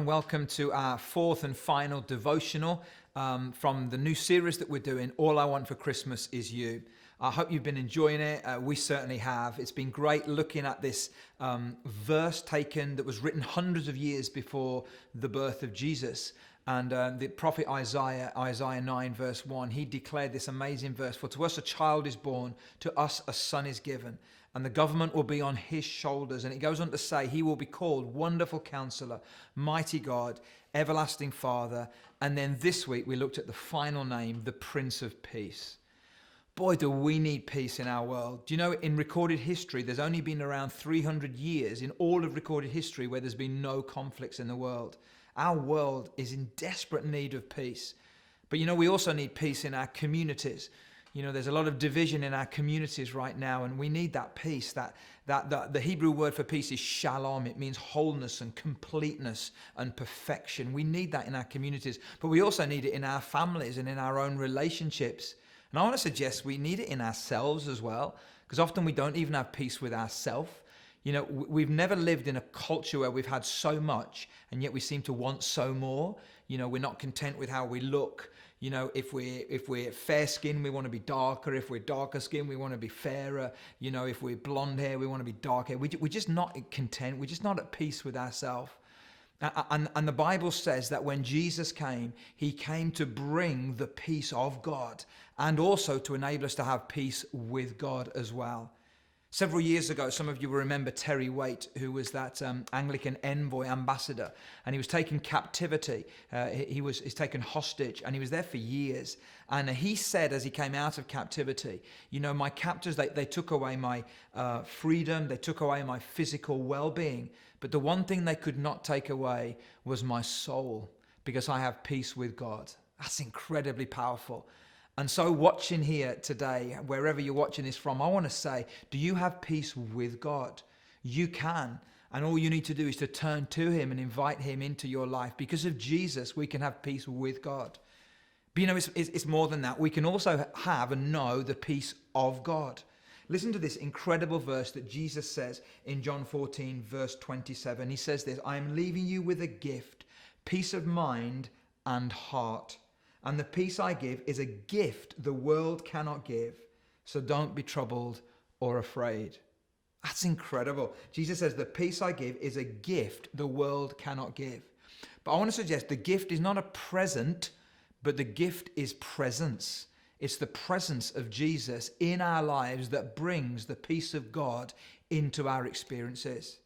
welcome to our fourth and final devotional from the new series that we're doing, All I Want for Christmas Is You. I hope you've been enjoying it. We certainly have. It's been great looking at this verse taken that was written hundreds of years before the birth of Jesus. And the prophet Isaiah 9 verse 1, he declared this amazing verse, "For to us a child is born, to us a son is given, and the government will be on his shoulders." And it goes on to say, he will be called Wonderful Counselor, Mighty God, Everlasting Father. And then this week we looked at the final name, the Prince of Peace. Boy, do we need peace in our world. Do you know, in recorded history, there's only been around 300 years in all of recorded history where there's been no conflicts in the world. Our world is in desperate need of peace. But you know, we also need peace in our communities. You know, there's a lot of division in our communities right now, and we need that peace. The Hebrew word for peace is shalom. It means wholeness and completeness and perfection. We need that in our communities, but we also need it in our families and in our own relationships. And I want to suggest we need it in ourselves as well, because often we don't even have peace with ourselves. You know, we've never lived in a culture where we've had so much and yet we seem to want so more. You know, we're not content with how we look. You know, if we're fair skinned, we want to be darker. If we're darker skinned, we want to be fairer. You know, if we're blonde hair, we want to be dark hair. We're just not content. We're just not at peace with ourselves. And the Bible says that when Jesus came, he came to bring the peace of God and also to enable us to have peace with God as well. Several years ago, some of you will remember Terry Waite, who was that Anglican envoy ambassador, and he was taken captivity. He's taken hostage, and he was there for years. And he said, as he came out of captivity, you know, my captors, they took away my freedom, they took away my physical well-being, but the one thing they could not take away was my soul, because I have peace with God. That's incredibly powerful. And so watching here today, wherever you're watching this from, I want to say, do you have peace with God? You can. And all you need to do is to turn to him and invite him into your life. Because of Jesus, we can have peace with God. But you know, it's more than that. We can also have and know the peace of God. Listen to this incredible verse that Jesus says in John 14, verse 27. He says this, "I am leaving you with a gift, peace of mind and heart. And the peace I give is a gift the world cannot give. So don't be troubled or afraid." That's incredible. Jesus says the peace I give is a gift the world cannot give. But I want to suggest the gift is not a present, but the gift is presence. It's the presence of Jesus in our lives that brings the peace of God into our experiences.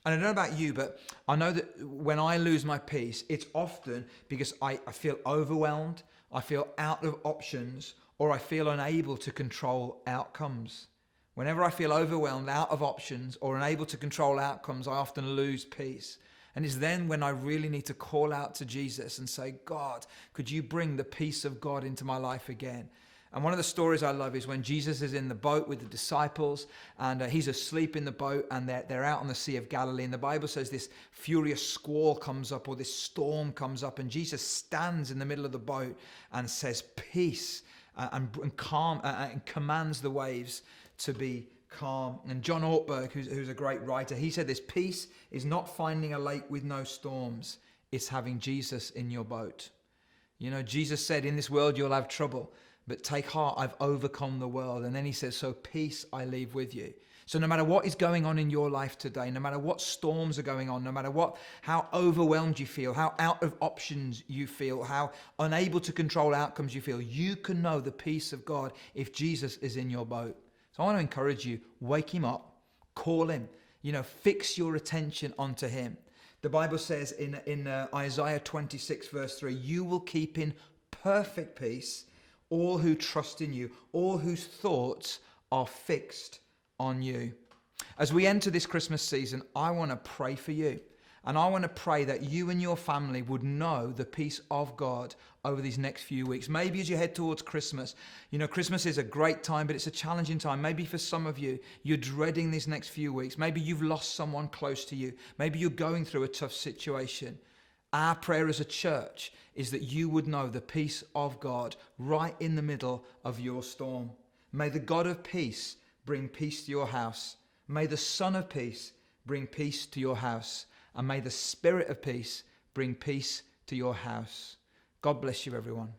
And I don't know about you, but I know that when I lose my peace, it's often because I feel overwhelmed, I feel out of options, or I feel unable to control outcomes. Whenever I feel overwhelmed, out of options, or unable to control outcomes, I often lose peace. And it's then when I really need to call out to Jesus and say, "God, could you bring the peace of God into my life again?" And one of the stories I love is when Jesus is in the boat with the disciples, and he's asleep in the boat, and they're out on the Sea of Galilee. And the Bible says this furious squall comes up, or this storm comes up, and Jesus stands in the middle of the boat and says, "Peace," and calm, and commands the waves to be calm. And John Ortberg, who's a great writer, he said this: "Peace is not finding a lake with no storms. It's having Jesus in your boat." You know, Jesus said, "In this world you'll have trouble, but take heart, I've overcome the world." And then he says, "So peace I leave with you." So no matter what is going on in your life today, no matter what storms are going on, no matter how overwhelmed you feel, how out of options you feel, how unable to control outcomes you feel, you can know the peace of God if Jesus is in your boat. So I want to encourage you, wake him up, call him, you know, fix your attention onto him. The Bible says in Isaiah 26 verse 3, "You will keep in perfect peace all who trust in you, all whose thoughts are fixed on you." As we enter this Christmas season, I want to pray for you. And I want to pray that you and your family would know the peace of God over these next few weeks. Maybe as you head towards Christmas, you know, Christmas is a great time, but it's a challenging time. Maybe for some of you, you're dreading these next few weeks. Maybe you've lost someone close to you. Maybe you're going through a tough situation. Our prayer as a church is that you would know the peace of God right in the middle of your storm. May the God of peace bring peace to your house. May the Son of Peace bring peace to your house. And may the Spirit of peace bring peace to your house. God bless you, everyone.